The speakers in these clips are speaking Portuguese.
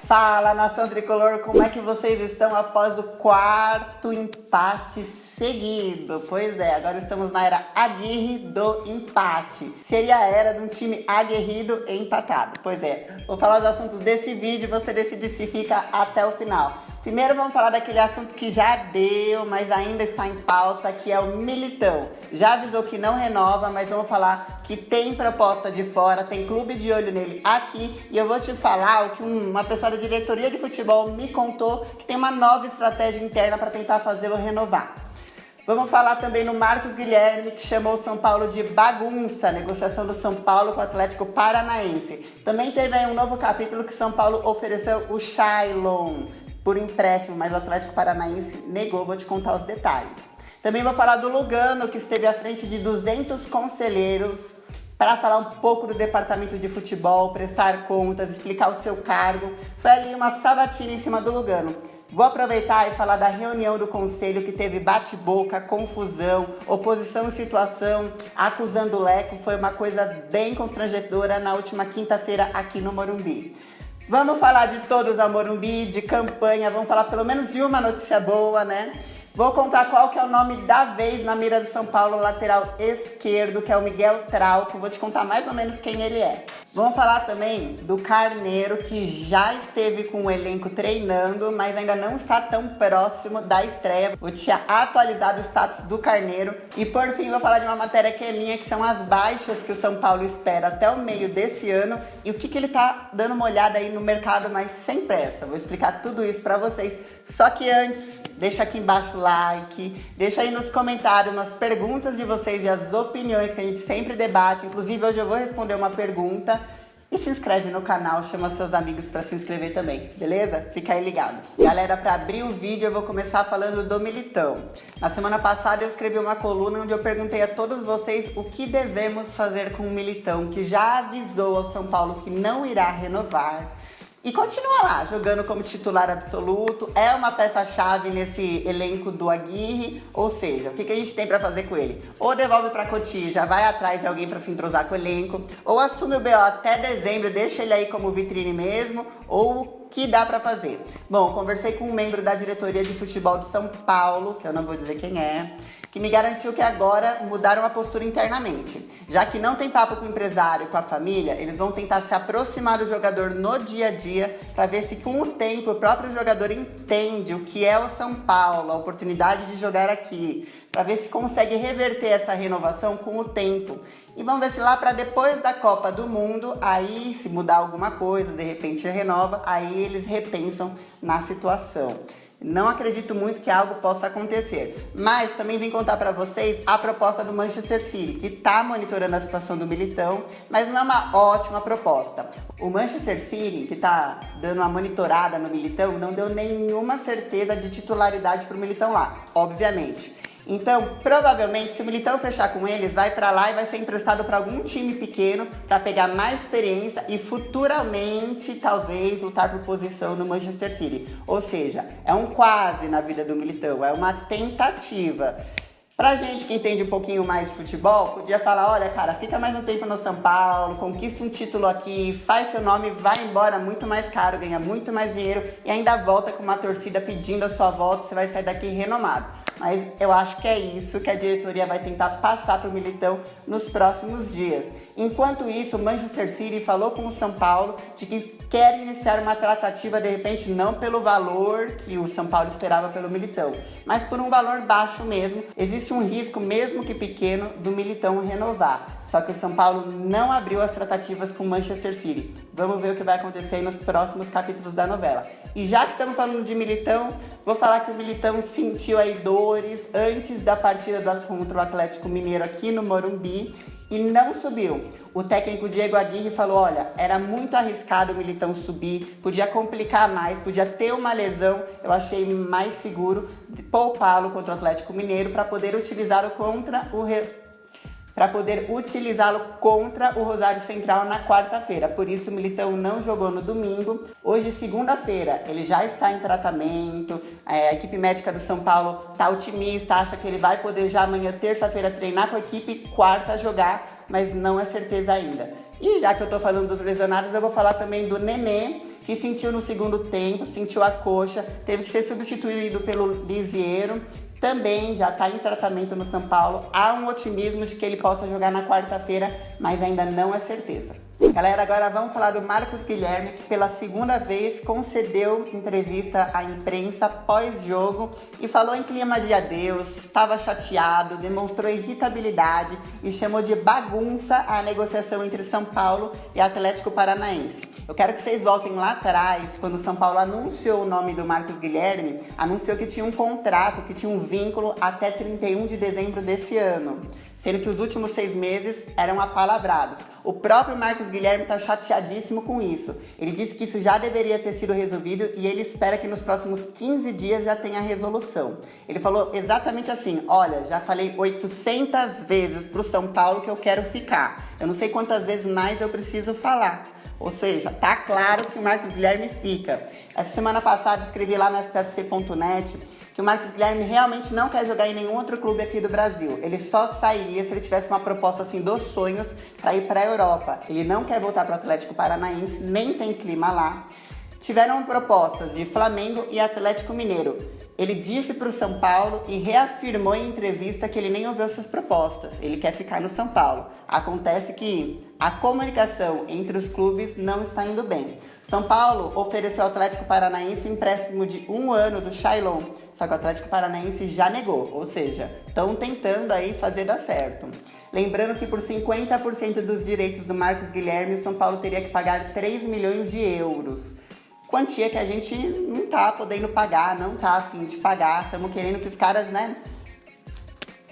Fala, nação tricolor, como é que vocês estão após o quarto empate seguido? Pois é, agora estamos na era Aguirre do empate. Seria a era de um time aguerrido e empatado. Pois é, vou falar os assuntos desse vídeo e você decide se fica até o final. Primeiro vamos falar daquele assunto que já deu, mas ainda está em pauta, que é o Militão. Já avisou que não renova, mas vamos falar que tem proposta de fora, tem clube de olho nele aqui. E eu vou te falar o que uma pessoa da diretoria de futebol me contou, que tem uma nova estratégia interna para tentar fazê-lo renovar. Vamos falar também no Marcos Guilherme, que chamou o São Paulo de bagunça, negociação do São Paulo com o Atlético Paranaense. Também teve aí um novo capítulo que São Paulo ofereceu o Shailon por empréstimo, mas o Atlético Paranaense negou, vou te contar os detalhes. Também vou falar do Lugano, que esteve à frente de 200 conselheiros para falar um pouco do departamento de futebol, prestar contas, explicar o seu cargo. Foi ali uma sabatina em cima do Lugano. Vou aproveitar e falar da reunião do conselho que teve bate-boca, confusão, oposição em situação, acusando o Leco. Foi uma coisa bem constrangedora na última quinta-feira aqui no Morumbi. Vamos falar de todos a Morumbi, de campanha, vamos falar pelo menos de uma notícia boa, né? Vou contar qual que é o nome da vez na mira do São Paulo, lateral esquerdo, que é o Miguel Trauco. Vou te contar mais ou menos quem ele é. Vamos falar também do Carneiro, que já esteve com o elenco treinando, mas ainda não está tão próximo da estreia. Vou te atualizar do status do Carneiro. E por fim, vou falar de uma matéria que é minha, que são as baixas que o São Paulo espera até o meio desse ano e o que ele tá dando uma olhada aí no mercado, mas sem pressa. Vou explicar tudo isso pra vocês. Só que antes, deixa aqui embaixo o like, deixa aí nos comentários umas perguntas de vocês e as opiniões que a gente sempre debate. Inclusive, hoje eu vou responder uma pergunta. E se inscreve no canal, chama seus amigos para se inscrever também, beleza? Fica aí ligado. Galera, para abrir o vídeo eu vou começar falando do Militão. Na semana passada eu escrevi uma coluna onde eu perguntei a todos vocês o que devemos fazer com o Militão, que já avisou ao São Paulo que não irá renovar. E continua lá, jogando como titular absoluto, é uma peça-chave nesse elenco do Aguirre, ou seja, o que a gente tem pra fazer com ele? Ou devolve pra Cotia, já vai atrás de alguém pra se entrosar com o elenco, ou assume o BO até dezembro, deixa ele aí como vitrine mesmo, ou o que dá pra fazer? Bom, conversei com um membro da diretoria de futebol de São Paulo, que eu não vou dizer quem é, que me garantiu que agora mudaram a postura internamente. Já que não tem papo com o empresário, com a família, eles vão tentar se aproximar do jogador no dia a dia para ver se com o tempo o próprio jogador entende o que é o São Paulo, a oportunidade de jogar aqui, para ver se consegue reverter essa renovação com o tempo. E vamos ver se lá para depois da Copa do Mundo, aí se mudar alguma coisa, de repente renova, aí eles repensam na situação. Não acredito muito que algo possa acontecer, mas também vim contar para vocês a proposta do Manchester City, que está monitorando a situação do Militão, mas não é uma ótima proposta. O Manchester City, que está dando uma monitorada no Militão, não deu nenhuma certeza de titularidade para o Militão lá, obviamente. Então, provavelmente, se o Militão fechar com eles, vai pra lá e vai ser emprestado para algum time pequeno para pegar mais experiência e futuramente, talvez, lutar por posição no Manchester City. Ou seja, é um quase na vida do Militão, é uma tentativa. Pra gente que entende um pouquinho mais de futebol, podia falar, olha cara, fica mais um tempo no São Paulo, conquista um título aqui, faz seu nome, vai embora muito mais caro, ganha muito mais dinheiro e ainda volta com uma torcida pedindo a sua volta, você vai sair daqui renomado. Mas eu acho que é isso que a diretoria vai tentar passar para o Militão nos próximos dias. Enquanto isso, o Manchester City falou com o São Paulo de que quer iniciar uma tratativa, de repente, não pelo valor que o São Paulo esperava pelo Militão, mas por um valor baixo mesmo. Existe um risco, mesmo que pequeno, do Militão renovar. Só que o São Paulo não abriu as tratativas com o Manchester City. Vamos ver o que vai acontecer nos próximos capítulos da novela. E já que estamos falando de Militão, vou falar que o Militão sentiu aí dores antes da partida contra o Atlético Mineiro aqui no Morumbi e não subiu. O técnico Diego Aguirre falou, olha, era muito arriscado o Militão subir, podia complicar mais, podia ter uma lesão. Eu achei mais seguro poupá-lo contra o Atlético Mineiro para poder utilizá-lo contra o Rosário Central na quarta-feira. Por isso o Militão não jogou no domingo. Hoje, segunda-feira, ele já está em tratamento. A equipe médica do São Paulo está otimista, acha que ele vai poder já amanhã, terça-feira, treinar com a equipe, quarta jogar, mas não é certeza ainda. E já que eu tô falando dos lesionados, eu vou falar também do Nenê, que sentiu no segundo tempo, sentiu a coxa, teve que ser substituído pelo Lisieiro. Também já está em tratamento no São Paulo. Há um otimismo de que ele possa jogar na quarta-feira, mas ainda não é certeza. Galera, agora vamos falar do Marcos Guilherme, que pela segunda vez concedeu entrevista à imprensa pós-jogo e falou em clima de adeus, estava chateado, demonstrou irritabilidade e chamou de bagunça a negociação entre São Paulo e Atlético Paranaense. Eu quero que vocês voltem lá atrás, quando o São Paulo anunciou o nome do Marcos Guilherme, anunciou que tinha um contrato, que tinha um vínculo até 31 de dezembro desse ano, sendo que os últimos 6 meses eram apalavrados. O próprio Marcos Guilherme está chateadíssimo com isso. Ele disse que isso já deveria ter sido resolvido e ele espera que nos próximos 15 dias já tenha resolução. Ele falou exatamente assim: olha, já falei 800 vezes para o São Paulo que eu quero ficar. Eu não sei quantas vezes mais eu preciso falar. Ou seja, tá claro que o Marcos Guilherme fica. Essa semana passada escrevi lá no SPFC.net que o Marcos Guilherme realmente não quer jogar em nenhum outro clube aqui do Brasil. Ele só sairia se ele tivesse uma proposta assim dos sonhos para ir para a Europa. Ele não quer voltar para o Atlético Paranaense, nem tem clima lá. Tiveram propostas de Flamengo e Atlético Mineiro. Ele disse para o São Paulo e reafirmou em entrevista que ele nem ouviu essas propostas. Ele quer ficar no São Paulo. Acontece que a comunicação entre os clubes não está indo bem. São Paulo ofereceu ao Atlético Paranaense um empréstimo de 1 ano do Shailon, só que o Atlético Paranaense já negou, ou seja, estão tentando aí fazer dar certo. Lembrando que por 50% dos direitos do Marcos Guilherme, o São Paulo teria que pagar 3 milhões de euros. Quantia que a gente não tá podendo pagar, não tá afim de pagar, estamos querendo que os caras,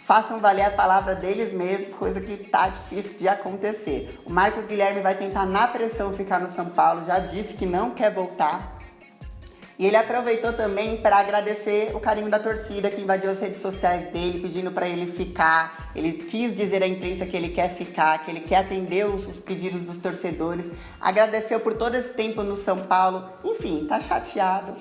façam valer a palavra deles mesmos, coisa que tá difícil de acontecer. O Marcos Guilherme vai tentar na pressão ficar no São Paulo, já disse que não quer voltar. E ele aproveitou também para agradecer o carinho da torcida que invadiu as redes sociais dele, pedindo para ele ficar. Ele quis dizer à imprensa que ele quer ficar, que ele quer atender os pedidos dos torcedores. Agradeceu por todo esse tempo no São Paulo. Enfim, tá chateado.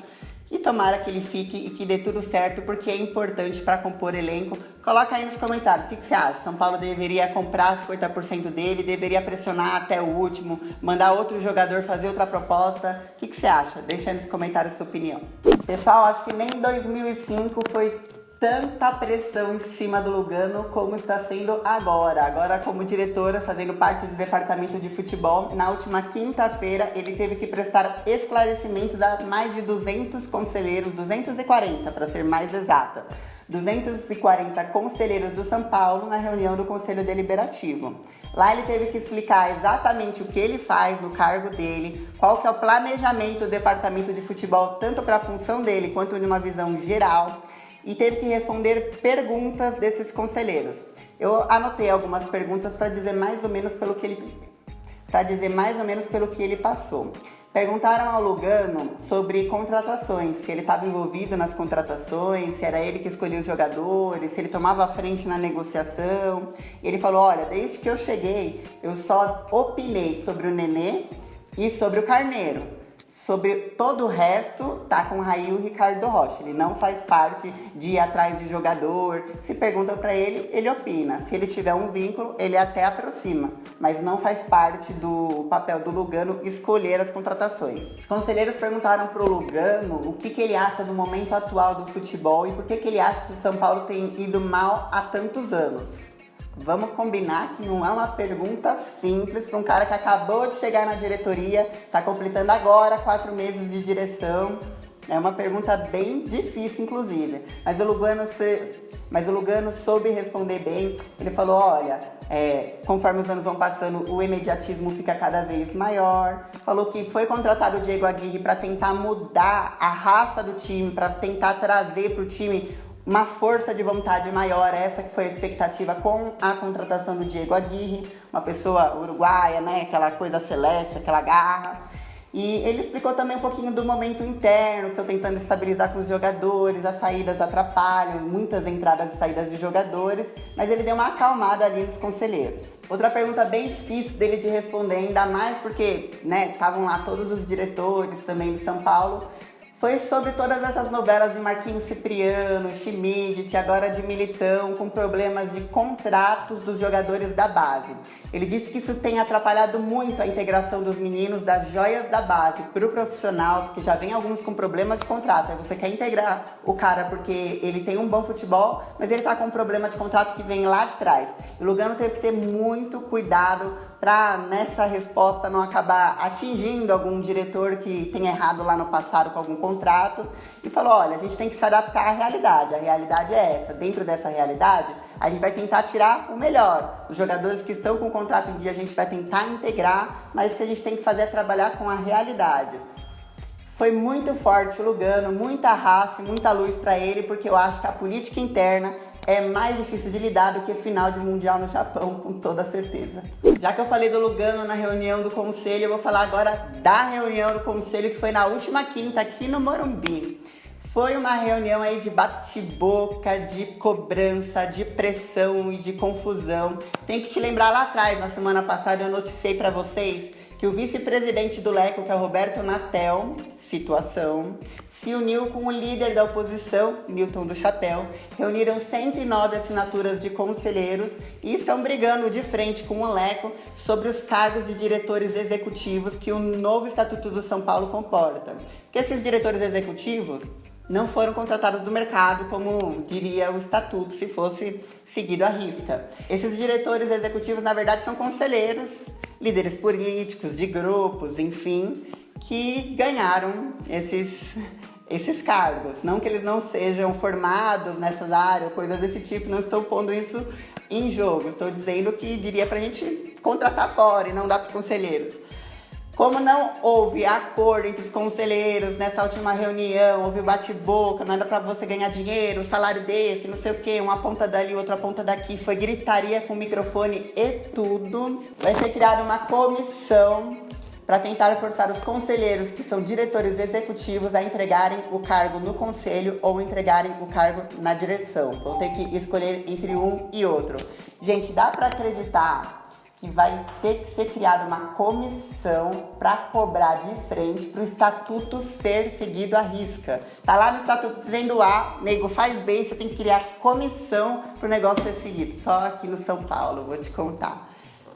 E tomara que ele fique e que dê tudo certo, porque é importante para compor elenco. Coloca aí nos comentários, o que você acha? São Paulo deveria comprar 50% dele, deveria pressionar até o último, mandar outro jogador fazer outra proposta? O que você acha? Deixa aí nos comentários a sua opinião. Pessoal, acho que nem em 2005 foi tanta pressão em cima do Lugano como está sendo agora. Agora, como diretora, fazendo parte do departamento de futebol, na última quinta-feira ele teve que prestar esclarecimentos a mais de 200 conselheiros, 240 para ser mais exata. 240 conselheiros do São Paulo na reunião do Conselho Deliberativo. Lá ele teve que explicar exatamente o que ele faz no cargo dele, qual que é o planejamento do departamento de futebol, tanto para a função dele quanto numa visão geral. E teve que responder perguntas desses conselheiros. Eu anotei algumas perguntas para dizer mais ou menos pelo que ele passou. Perguntaram ao Lugano sobre contratações, se ele estava envolvido nas contratações, se era ele que escolhia os jogadores, se ele tomava a frente na negociação. E ele falou: olha, desde que eu cheguei, eu só opinei sobre o Nenê e sobre o Carneiro. Sobre todo o resto, tá com o Raí e o Ricardo Rocha. Ele não faz parte de ir atrás de jogador. Se perguntam para ele, ele opina. Se ele tiver um vínculo, ele até aproxima. Mas não faz parte do papel do Lugano escolher as contratações. Os conselheiros perguntaram pro Lugano o que ele acha do momento atual do futebol e por que ele acha que o São Paulo tem ido mal há tantos anos. Vamos combinar que não é uma pergunta simples para um cara que acabou de chegar na diretoria, está completando agora 4 meses de direção. É uma pergunta bem difícil, inclusive. Mas o Lugano soube responder bem. Ele falou: olha, conforme os anos vão passando, o imediatismo fica cada vez maior. Falou que foi contratado o Diego Aguirre para tentar mudar a raça do time, para tentar trazer para o time uma força de vontade maior. Essa que foi a expectativa com a contratação do Diego Aguirre, uma pessoa uruguaia, aquela coisa celeste, aquela garra. E ele explicou também um pouquinho do momento interno, que estão tentando estabilizar com os jogadores, as saídas atrapalham, muitas entradas e saídas de jogadores, mas ele deu uma acalmada ali nos conselheiros. Outra pergunta bem difícil dele de responder, ainda mais porque estavam lá todos os diretores também de São Paulo, Foi sobre todas essas novelas de Marquinhos Cipriano, Schmidt, agora de Militão, com problemas de contratos dos jogadores da base. Ele disse que isso tem atrapalhado muito a integração dos meninos das joias da base para o profissional, porque já vem alguns com problemas de contrato. Aí você quer integrar o cara porque ele tem um bom futebol, mas ele tá com um problema de contrato que vem lá de trás. E o Lugano teve que ter muito cuidado para nessa resposta não acabar atingindo algum diretor que tenha errado lá no passado com algum contrato. E falou, olha, a gente tem que se adaptar à realidade. A realidade é essa. Dentro dessa realidade, a gente vai tentar tirar o melhor. Os jogadores que estão com o contrato em dia, a gente vai tentar integrar, mas o que a gente tem que fazer é trabalhar com a realidade. Foi muito forte o Lugano, muita raça e muita luz para ele, porque eu acho que a política interna é mais difícil de lidar do que final de Mundial no Japão, com toda certeza. Já que eu falei do Lugano na reunião do Conselho, eu vou falar agora da reunião do Conselho, que foi na última quinta, aqui no Morumbi. Foi uma reunião aí de bate-boca, de cobrança, de pressão e de confusão. Tem que te lembrar lá atrás, na semana passada eu noticiei para vocês que o vice-presidente do Leco, que é o Roberto Natel, situação, se uniu com o líder da oposição, Milton do Chapéu, reuniram 109 assinaturas de conselheiros e estão brigando de frente com o Leco sobre os cargos de diretores executivos que o novo Estatuto do São Paulo comporta. Porque esses diretores executivos não foram contratados do mercado, como diria o Estatuto, se fosse seguido à risca. Esses diretores executivos, na verdade, são conselheiros, líderes políticos, de grupos, enfim, que ganharam esses cargos. Não que eles não sejam formados nessas áreas, coisa desse tipo, não estou pondo isso em jogo. Estou dizendo que diria pra gente contratar fora e não dar para os conselheiros. Como não houve acordo entre os conselheiros nessa última reunião, houve bate-boca, não era para você ganhar dinheiro, um salário desse, não sei o que, uma ponta dali, outra ponta daqui, foi gritaria com microfone e tudo. Vai ser criada uma comissão para tentar forçar os conselheiros, que são diretores executivos, a entregarem o cargo no conselho ou entregarem o cargo na direção. Vão ter que escolher entre um e outro. Gente, dá para acreditar que vai ter que ser criada uma comissão para cobrar de frente para o estatuto ser seguido à risca. Tá lá no estatuto dizendo A, nego faz B, você tem que criar comissão para o negócio ser seguido. Só aqui no São Paulo, vou te contar.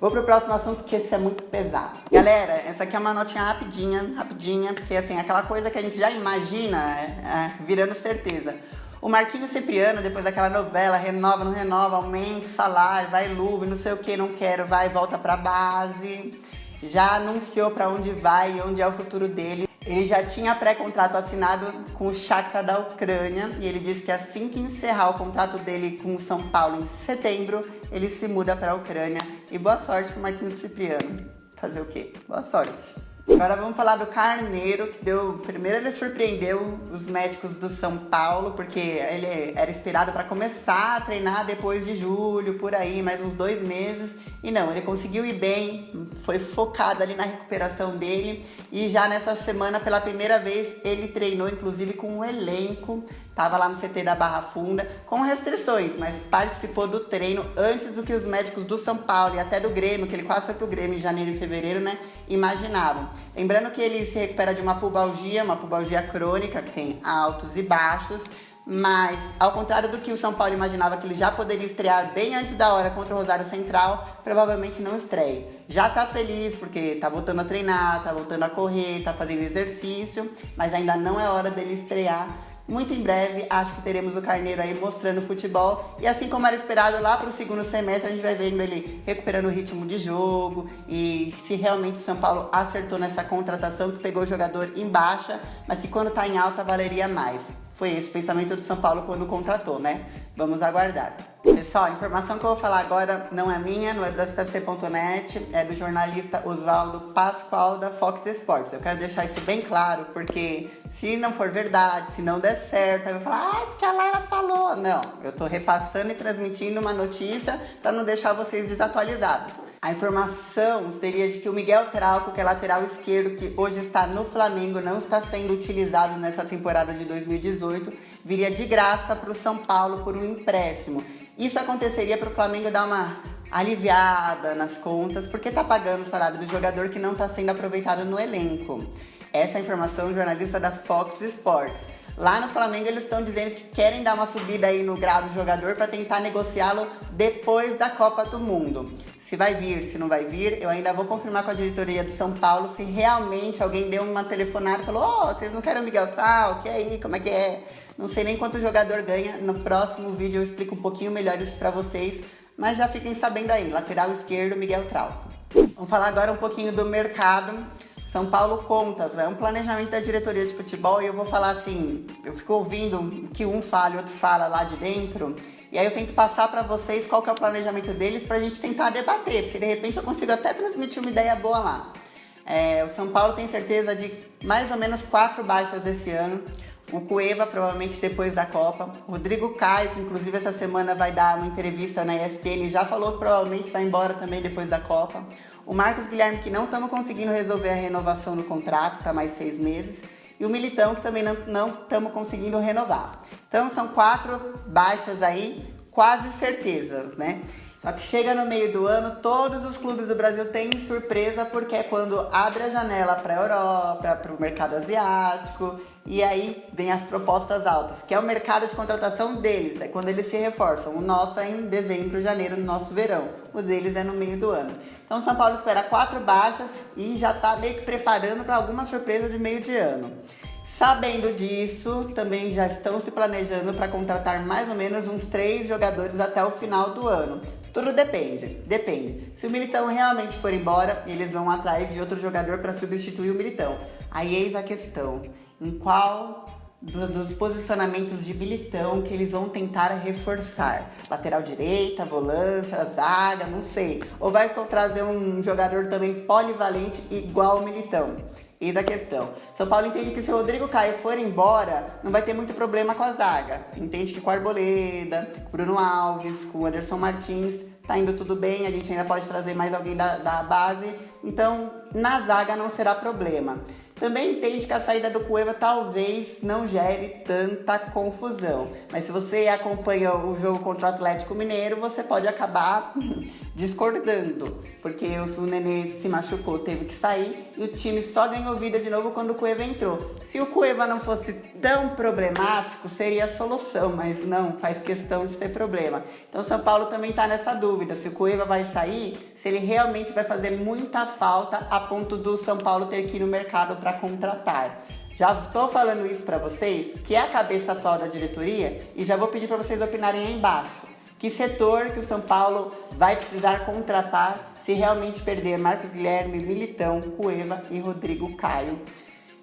Vou pro próximo assunto, que esse é muito pesado. Galera, essa aqui é uma notinha rapidinha, porque assim, aquela coisa que a gente já imagina virando certeza. O Marquinhos Cipriano, depois daquela novela, renova, não renova, aumenta o salário, vai luva, não sei o que, não quero, vai, volta pra base. Já anunciou pra onde vai e onde é o futuro dele. Ele já tinha pré-contrato assinado com o Shakhtar da Ucrânia e ele disse que assim que encerrar o contrato dele com o São Paulo em setembro, ele se muda para a Ucrânia. E boa sorte pro Marquinhos Cipriano. Fazer o quê? Boa sorte. Agora vamos falar do Carneiro, que primeiro ele surpreendeu os médicos do São Paulo, porque ele era esperado para começar a treinar depois de julho, por aí, mais uns 2 meses. E não, ele conseguiu ir bem, foi focado ali na recuperação dele. E já nessa semana, pela primeira vez, ele treinou, inclusive, com um elenco. Tava lá no CT da Barra Funda, com restrições, mas participou do treino antes do que os médicos do São Paulo e até do Grêmio, que ele quase foi pro Grêmio em janeiro e fevereiro, né, imaginavam. Lembrando que ele se recupera de uma pubalgia crônica, que tem altos e baixos, mas ao contrário do que o São Paulo imaginava, que ele já poderia estrear bem antes da hora contra o Rosário Central, provavelmente não estreia. Já tá feliz porque tá voltando a treinar, tá voltando a correr, tá fazendo exercício, mas ainda não é hora dele estrear. Muito em breve, acho que teremos o Carneiro aí mostrando futebol. E assim como era esperado, lá para o segundo semestre, a gente vai vendo ele recuperando o ritmo de jogo. E se realmente o São Paulo acertou nessa contratação, que pegou o jogador em baixa, mas que quando tá em alta, valeria mais. Foi esse o pensamento do São Paulo quando contratou, né? Vamos aguardar. Pessoal, a informação que eu vou falar agora não é minha, não é do SPFC.net, é do jornalista Oswaldo Pascoal, da Fox Sports. Eu quero deixar isso bem claro, porque se não for verdade, se não der certo, aí eu vou falar, porque a Laila falou. Não, eu tô repassando e transmitindo uma notícia para não deixar vocês desatualizados. A informação seria de que o Miguel Trauco, que é lateral esquerdo, que hoje está no Flamengo, não está sendo utilizado nessa temporada de 2018, viria de graça para o São Paulo por um empréstimo. Isso aconteceria para o Flamengo dar uma aliviada nas contas, porque está pagando o salário do jogador que não está sendo aproveitado no elenco. Essa é a informação do jornalista da Fox Sports. Lá no Flamengo eles estão dizendo que querem dar uma subida aí no grau do jogador para tentar negociá-lo depois da Copa do Mundo. Se vai vir, se não vai vir, eu ainda vou confirmar com a diretoria do São Paulo se realmente alguém deu uma telefonada e falou: vocês não querem o Miguel Trau? Que aí, como é que é? Não sei nem quanto o jogador ganha. No próximo vídeo eu explico um pouquinho melhor isso para vocês, mas já fiquem sabendo aí, lateral esquerdo, Miguel Trau. Vamos falar agora um pouquinho do mercado. São Paulo conta, é um planejamento da diretoria de futebol e eu vou falar assim, eu fico ouvindo o que um fala e outro fala lá de dentro, e aí eu tento passar para vocês qual que é o planejamento deles pra gente tentar debater, porque de repente eu consigo até transmitir uma ideia boa lá. O São Paulo tem certeza de mais ou menos 4 baixas esse ano. O Cueva, provavelmente depois da Copa. Rodrigo Caio, que inclusive essa semana vai dar uma entrevista na ESPN, já falou que provavelmente vai embora também depois da Copa. O Marcos Guilherme, que não estamos conseguindo resolver a renovação do contrato para mais 6 meses. E o Militão, que também não estamos conseguindo renovar. Então são 4 baixas aí, quase certezas, né? Só que chega no meio do ano, todos os clubes do Brasil têm surpresa, porque é quando abre a janela para a Europa, para o mercado asiático, e aí vem as propostas altas, que é o mercado de contratação deles, é quando eles se reforçam. O nosso é em dezembro, janeiro, no nosso verão. O deles é no meio do ano. Então o São Paulo espera 4 baixas e já está meio que preparando para alguma surpresa de meio de ano. Sabendo disso, também já estão se planejando para contratar mais ou menos uns 3 jogadores até o final do ano. Tudo depende. Se o Militão realmente for embora, eles vão atrás de outro jogador para substituir o Militão. Aí eis a questão, em qual dos posicionamentos de Militão que eles vão tentar reforçar? Lateral direita, volância, zaga, não sei. Ou vai trazer um jogador também polivalente igual o Militão? Eis a questão. São Paulo entende que se o Rodrigo Caio for embora, não vai ter muito problema com a zaga. Entende que com o Arboleda, com o Bruno Alves, com o Anderson Martins, tá indo tudo bem, a gente ainda pode trazer mais alguém da base. Então, na zaga não será problema. Também entende que a saída do Cueva talvez não gere tanta confusão. Mas se você acompanha o jogo contra o Atlético Mineiro, você pode acabar discordando. Porque o Nenê se machucou, teve que sair e o time só ganhou vida de novo quando o Cueva entrou. Se o Cueva não fosse tão problemático, seria a solução, mas não, faz questão de ser problema. Então o São Paulo também está nessa dúvida, se o Cueva vai sair, se ele realmente vai fazer muita falta a ponto do São Paulo ter que ir no mercado para contratar. Já estou falando isso para vocês, que é a cabeça atual da diretoria, e já vou pedir para vocês opinarem aí embaixo. Que setor que o São Paulo vai precisar contratar se realmente perder Marcos Guilherme, Militão, Cueva e Rodrigo Caio?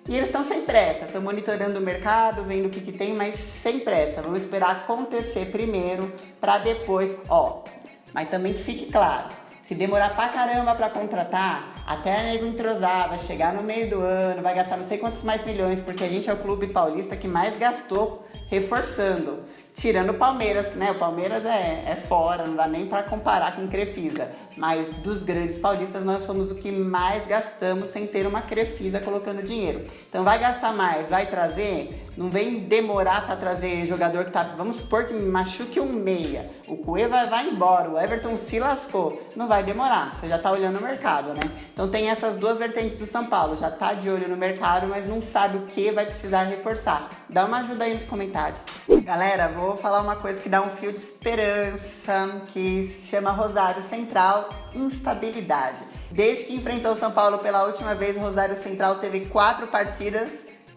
E eles estão sem pressa, estão monitorando o mercado, vendo o que tem, mas sem pressa. Vamos esperar acontecer primeiro para depois, mas também que fique claro, se demorar pra caramba pra contratar, até a nego entrosar, vai chegar no meio do ano, vai gastar não sei quantos mais milhões, porque a gente é o clube paulista que mais gastou reforçando. Tirando o Palmeiras, né? O Palmeiras é fora, não dá nem pra comparar com o Crefisa. Mas dos grandes paulistas, nós somos o que mais gastamos sem ter uma Crefisa colocando dinheiro. Então vai gastar mais, vai trazer, não vem demorar pra trazer jogador que tá... Vamos supor que machuque um meia. O Cueva vai embora, o Everton se lascou. Não vai demorar, você já tá olhando o mercado, né? Então tem essas 2 vertentes do São Paulo. Já tá de olho no mercado, mas não sabe o que vai precisar reforçar. Dá uma ajuda aí nos comentários. Galera, vou falar uma coisa que dá um fio de esperança, que se chama Rosário Central, instabilidade. Desde que enfrentou o São Paulo pela última vez, o Rosário Central teve 4 partidas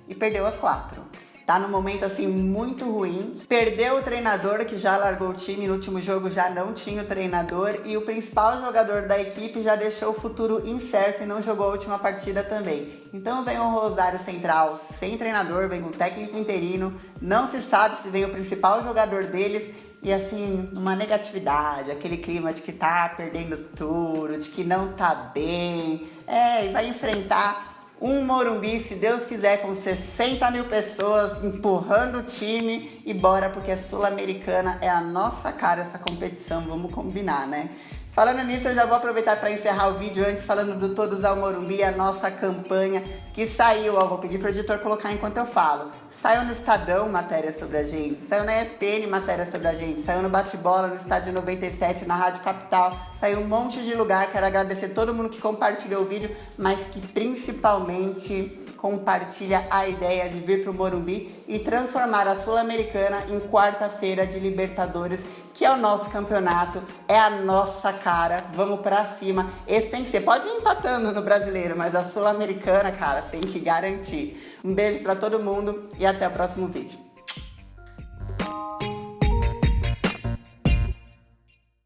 e perdeu as 4. Tá num momento assim muito ruim. Perdeu o treinador que já largou o time, no último jogo já não tinha o treinador e o principal jogador da equipe já deixou o futuro incerto e não jogou a última partida também. Então vem o Rosário Central sem treinador, vem um técnico interino, não se sabe se vem o principal jogador deles e assim, numa negatividade, aquele clima de que tá perdendo tudo, de que não tá bem, e vai enfrentar um Morumbi, se Deus quiser, com 60 mil pessoas empurrando o time e bora, porque a Sul-Americana é a nossa cara essa competição, vamos combinar, né? Falando nisso, eu já vou aproveitar para encerrar o vídeo antes falando do Todos ao Morumbi, a nossa campanha que saiu, vou pedir para o editor colocar enquanto eu falo. Saiu no Estadão matéria sobre a gente, saiu na ESPN matéria sobre a gente, saiu no Bate-Bola, no Estádio 97, na Rádio Capital, saiu um monte de lugar. Quero agradecer todo mundo que compartilhou o vídeo, mas que principalmente compartilha a ideia de vir pro Morumbi e transformar a Sul-Americana em quarta-feira de Libertadores, que é o nosso campeonato, é a nossa cara, vamos pra cima. Esse tem que ser, pode ir empatando no Brasileiro, mas a Sul-Americana, cara, tem que garantir. Um beijo pra todo mundo e até o próximo vídeo.